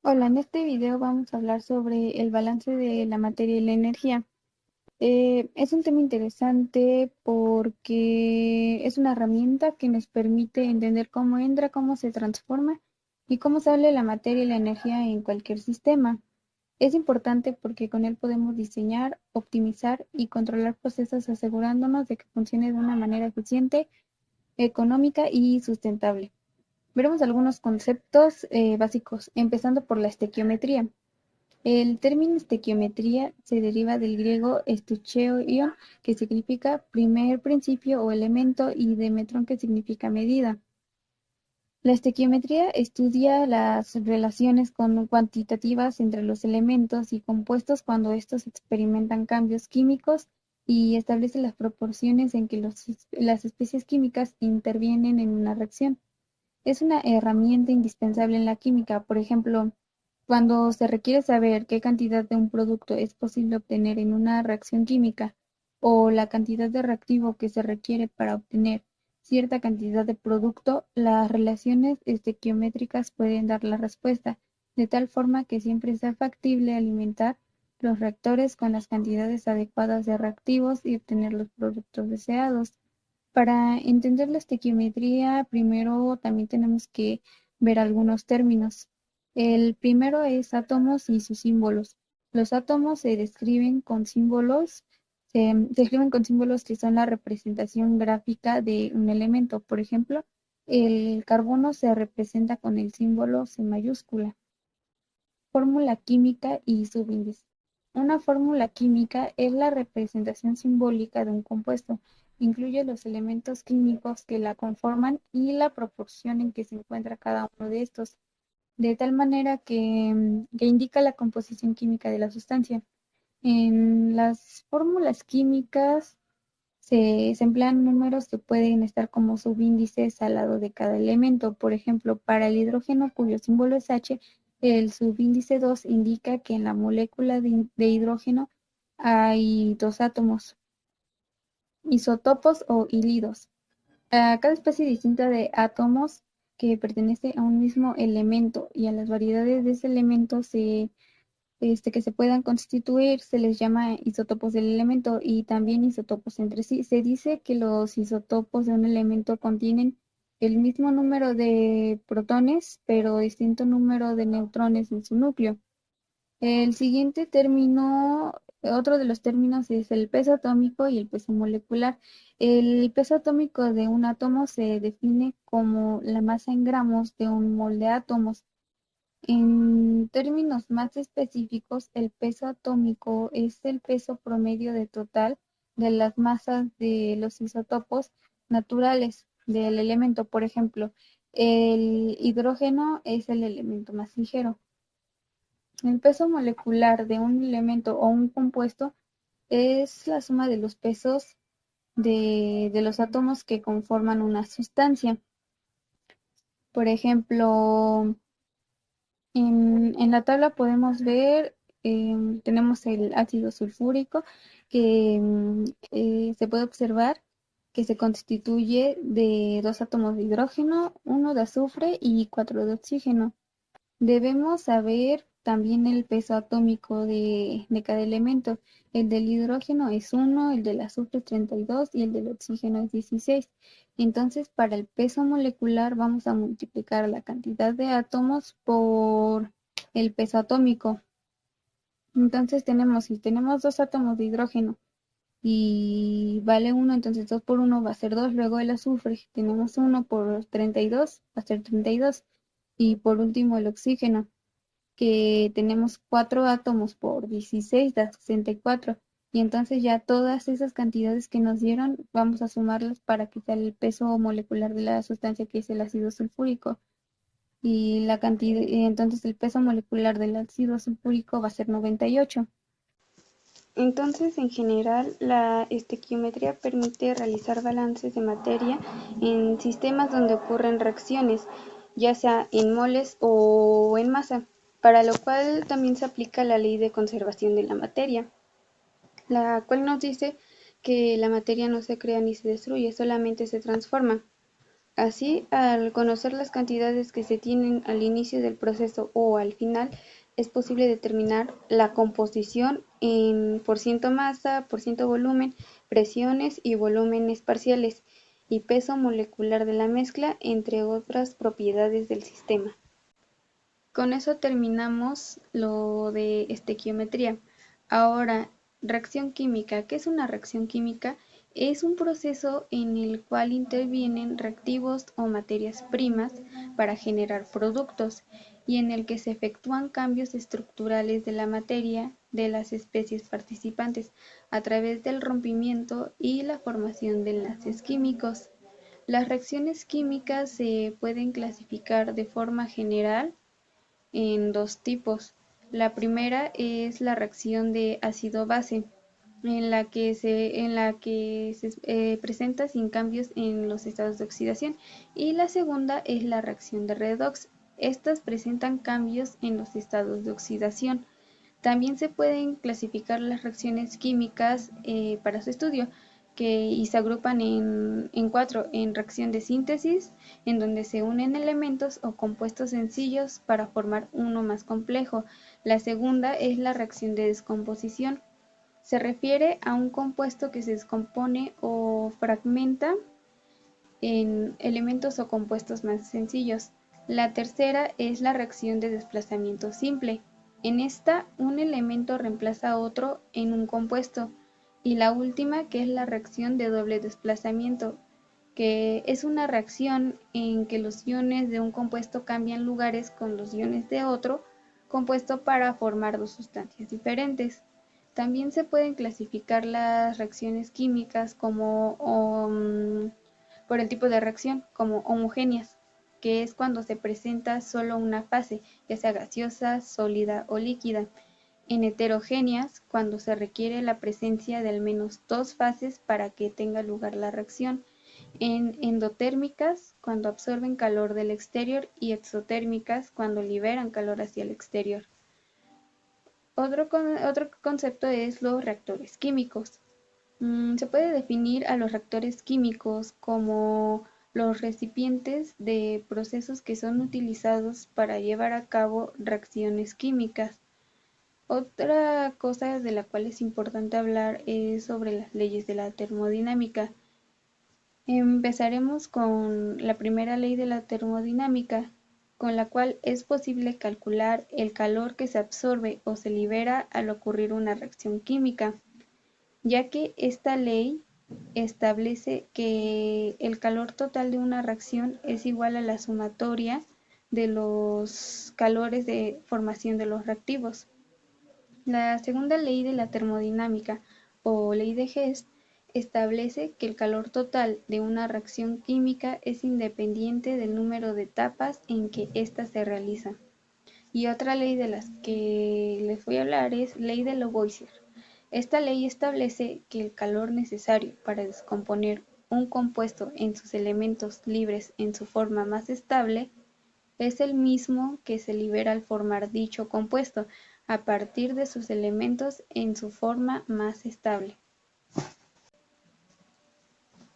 Hola, en este video vamos a hablar sobre el balance de la materia y la energía. Es un tema interesante porque es una herramienta que nos permite entender cómo entra, cómo se transforma y cómo sale la materia y la energía en cualquier sistema. Es importante porque con él podemos diseñar, optimizar y controlar procesos asegurándonos de que funcione de una manera eficiente, económica y sustentable. Veremos algunos conceptos básicos, empezando por la estequiometría. El término estequiometría se deriva del griego "esteucheion", que significa primer principio o elemento, y de metron, que significa medida. La estequiometría estudia las relaciones cuantitativas entre los elementos y compuestos cuando estos experimentan cambios químicos y establece las proporciones en que las especies químicas intervienen en una reacción. Es una herramienta indispensable en la química. Por ejemplo, cuando se requiere saber qué cantidad de un producto es posible obtener en una reacción química, o la cantidad de reactivo que se requiere para obtener cierta cantidad de producto, las relaciones estequiométricas pueden dar la respuesta, de tal forma que siempre sea factible alimentar los reactores con las cantidades adecuadas de reactivos y obtener los productos deseados. Para entender la estequiometría, primero también tenemos que ver algunos términos. El primero es átomos y sus símbolos. Los átomos se escriben con símbolos que son la representación gráfica de un elemento. Por ejemplo, el carbono se representa con el símbolo C mayúscula. Fórmula química y subíndice. Una fórmula química es la representación simbólica de un compuesto. Incluye los elementos químicos que la conforman y la proporción en que se encuentra cada uno de estos, de tal manera que indica la composición química de la sustancia. En las fórmulas químicas se emplean números que pueden estar como subíndices al lado de cada elemento. Por ejemplo, para el hidrógeno, cuyo símbolo es H, el subíndice 2 indica que en la molécula de hidrógeno hay dos átomos, isótopos o hílidos. A cada especie distinta de átomos que pertenece a un mismo elemento y a las variedades de ese elemento que se puedan constituir se les llama isótopos del elemento, y también isótopos entre sí. Se dice que los isótopos de un elemento contienen el mismo número de protones, pero distinto número de neutrones en su núcleo. El siguiente término, otro de los términos, es el peso atómico y el peso molecular. El peso atómico de un átomo se define como la masa en gramos de un mol de átomos. En términos más específicos, el peso atómico es el peso promedio de total de las masas de los isótopos naturales del elemento. Por ejemplo, el hidrógeno es el elemento más ligero. El peso molecular de un elemento o un compuesto es la suma de los pesos de los átomos que conforman una sustancia. Por ejemplo, en la tabla podemos ver, tenemos el ácido sulfúrico, que se puede observar que se constituye de dos átomos de hidrógeno, uno de azufre y cuatro de oxígeno. Debemos saber también el peso atómico de cada elemento. El del hidrógeno es 1, el del azufre es 32 y el del oxígeno es 16. Entonces, para el peso molecular vamos a multiplicar la cantidad de átomos por el peso atómico. Entonces si tenemos dos átomos de hidrógeno y vale 1, entonces 2 por 1 va a ser 2. Luego el azufre, tenemos 1 por 32, va a ser 32. Y por último el oxígeno, que tenemos 4 átomos por 16 da 64. Y entonces ya todas esas cantidades que nos dieron, vamos a sumarlas para quitar el peso molecular de la sustancia, que es el ácido sulfúrico. Y entonces el peso molecular del ácido sulfúrico va a ser 98. Entonces, en general, la estequiometría permite realizar balances de materia en sistemas donde ocurren reacciones, ya sea en moles o en masa, para lo cual también se aplica la ley de conservación de la materia, la cual nos dice que la materia no se crea ni se destruye, solamente se transforma. Así, al conocer las cantidades que se tienen al inicio del proceso o al final, es posible determinar la composición en por ciento masa, por ciento volumen, presiones y volúmenes parciales, y peso molecular de la mezcla, entre otras propiedades del sistema. Con eso terminamos lo de estequiometría. Ahora, reacción química. ¿Qué es una reacción química? Es un proceso en el cual intervienen reactivos o materias primas para generar productos y en el que se efectúan cambios estructurales de la materia de las especies participantes a través del rompimiento y la formación de enlaces químicos. Las reacciones químicas se pueden clasificar de forma general en dos tipos. La primera es la reacción de ácido-base, en la que se presenta sin cambios en los estados de oxidación, y la segunda es la reacción de redox. Estas presentan cambios en los estados de oxidación. También se pueden clasificar las reacciones químicas para su estudio, y se agrupan en cuatro: en reacción de síntesis, en donde se unen elementos o compuestos sencillos para formar uno más complejo. La segunda es la reacción de descomposición. Se refiere a un compuesto que se descompone o fragmenta en elementos o compuestos más sencillos. La tercera es la reacción de desplazamiento simple. En esta, un elemento reemplaza a otro en un compuesto. Y la última, que es la reacción de doble desplazamiento, que es una reacción en que los iones de un compuesto cambian lugares con los iones de otro compuesto para formar dos sustancias diferentes. También se pueden clasificar las reacciones químicas por el tipo de reacción, como homogéneas, que es cuando se presenta solo una fase, ya sea gaseosa, sólida o líquida. En heterogéneas, cuando se requiere la presencia de al menos dos fases para que tenga lugar la reacción. En endotérmicas, cuando absorben calor del exterior, y exotérmicas, cuando liberan calor hacia el exterior. Otro concepto es los reactores químicos. Se puede definir a los reactores químicos como los recipientes de procesos que son utilizados para llevar a cabo reacciones químicas. Otra cosa de la cual es importante hablar es sobre las leyes de la termodinámica. Empezaremos con la primera ley de la termodinámica, con la cual es posible calcular el calor que se absorbe o se libera al ocurrir una reacción química, ya que esta ley establece que el calor total de una reacción es igual a la sumatoria de los calores de formación de los reactivos. La segunda ley de la termodinámica, o ley de Hess, establece que el calor total de una reacción química es independiente del número de etapas en que ésta se realiza. Y otra ley de las que les voy a hablar es ley de Lavoisier. Esta ley establece que el calor necesario para descomponer un compuesto en sus elementos libres en su forma más estable es el mismo que se libera al formar dicho compuesto a partir de sus elementos en su forma más estable.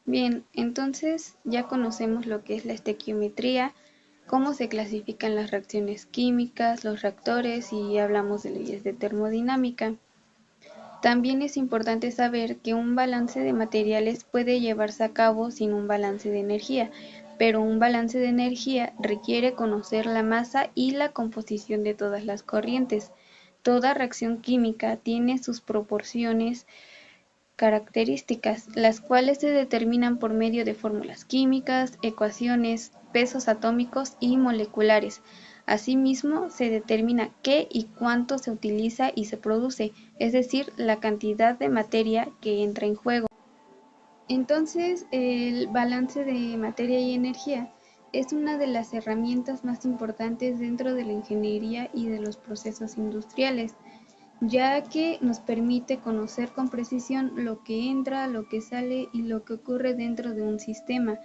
Bien, entonces ya conocemos lo que es la estequiometría, cómo se clasifican las reacciones químicas, los reactores, y hablamos de leyes de termodinámica. También es importante saber que un balance de materiales puede llevarse a cabo sin un balance de energía, pero un balance de energía requiere conocer la masa y la composición de todas las corrientes. Toda reacción química tiene sus proporciones características, las cuales se determinan por medio de fórmulas químicas, ecuaciones, pesos atómicos y moleculares. Asimismo, se determina qué y cuánto se utiliza y se produce, es decir, la cantidad de materia que entra en juego. Entonces, el balance de materia y energía es una de las herramientas más importantes dentro de la ingeniería y de los procesos industriales, ya que nos permite conocer con precisión lo que entra, lo que sale y lo que ocurre dentro de un sistema,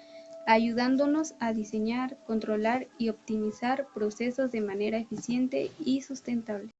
ayudándonos a diseñar, controlar y optimizar procesos de manera eficiente y sustentable.